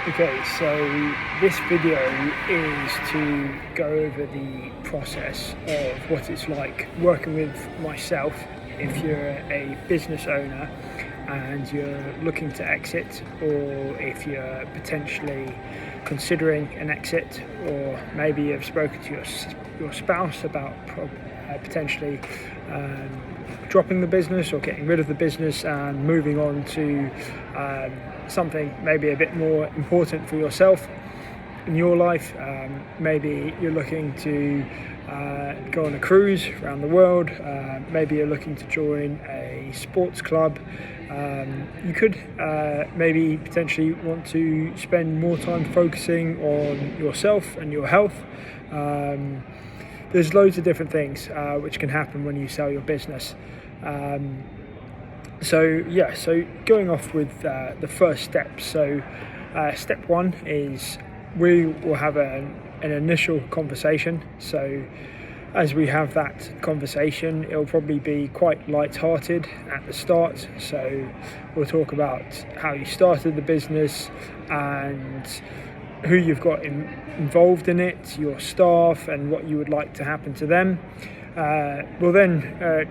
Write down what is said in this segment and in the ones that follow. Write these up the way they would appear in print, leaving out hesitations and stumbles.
Okay, so this video is to go over the process of what it's like working with myself if you're a business owner and you're looking to exit, or if you're potentially considering an exit, or maybe you've spoken to your spouse about potentially dropping the business or getting rid of the business and moving on to something maybe a bit more important for yourself in your life. Maybe you're looking to go on a cruise around the world. Maybe you're looking to join a sports club. You could maybe potentially want to spend more time focusing on yourself and your health. There's loads of different things which can happen when you sell your business. So going off with the first step. So step one is we will have an initial conversation. So as we have that conversation, it'll probably be quite light-hearted at the start. So we'll talk about how you started the business and who you've got involved in it, your staff, and what you would like to happen to them. We'll then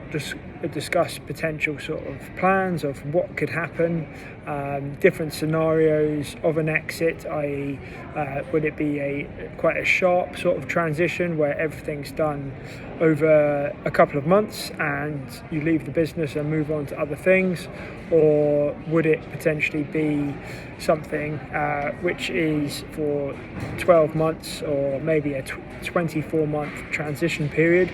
discuss potential sort of plans of what could happen, different scenarios of an exit, i.e. Would it be quite a sharp sort of transition where everything's done over a couple of months and you leave the business and move on to other things, or would it potentially be something which is for 12 months or maybe a 24-month transition period?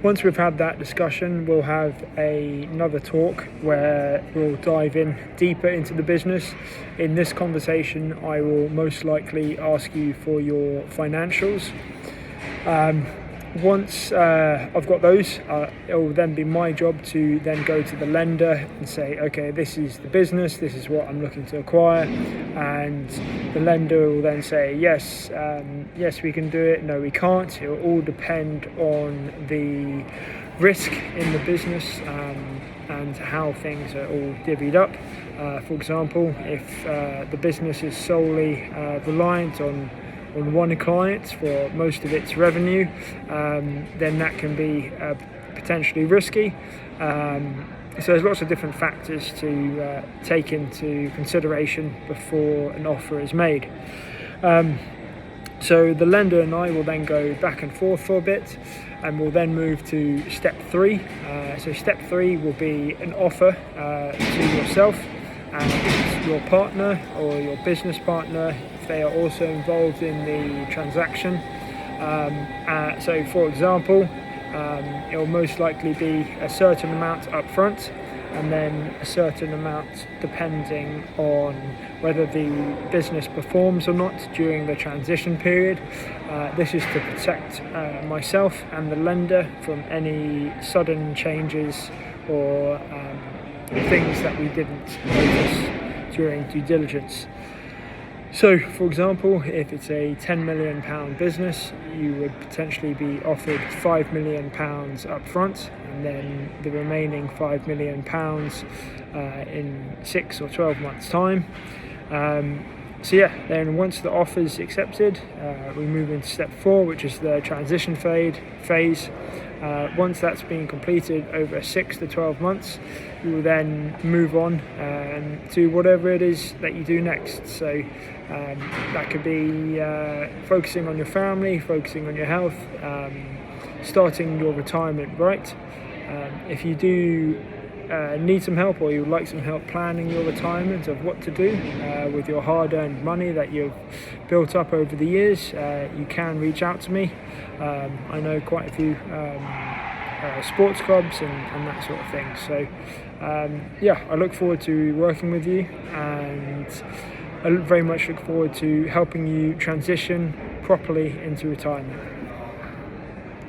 Once we've had that discussion, we'll have another talk where we'll dive in deeper into the business. In this conversation, I will most likely ask you for your financials. Once I've got those, it will then be my job to then go to the lender and say, okay, this is the business, this is what I'm looking to acquire, and the lender will then say, yes, we can do it, no, we can't. It will all depend on the risk in the business and how things are all divvied up. For example, if the business is solely reliant on one client for most of its revenue, then that can be potentially risky. So there's lots of different factors to take into consideration before an offer is made. So the lender and I will then go back and forth for a bit, and we'll then move to step 3. So step 3 will be an offer to yourself and your partner or your business partner if they are also involved in the transaction. So for example, it will most likely be a certain amount up front and then a certain amount depending on whether the business performs or not during the transition period. This is to protect myself and the lender from any sudden changes or things that we didn't notice during due diligence. So, for example, if it's a £10 million business, you would potentially be offered £5 million up front, and then the remaining £5 million in 6 or 12 months' time. Then once the offer is accepted, we move into step 4, which is the transition phase. Once that's been completed over 6 to 12 months, you will then move on to whatever it is that you do next. So that could be focusing on your family, focusing on your health, starting your retirement right. If you do need some help, or you would like some help planning your retirement of what to do with your hard-earned money that you've built up over the years, you can reach out to me. I know quite a few sports clubs and that sort of thing. So I look forward to working with you, and I very much look forward to helping you transition properly into retirement.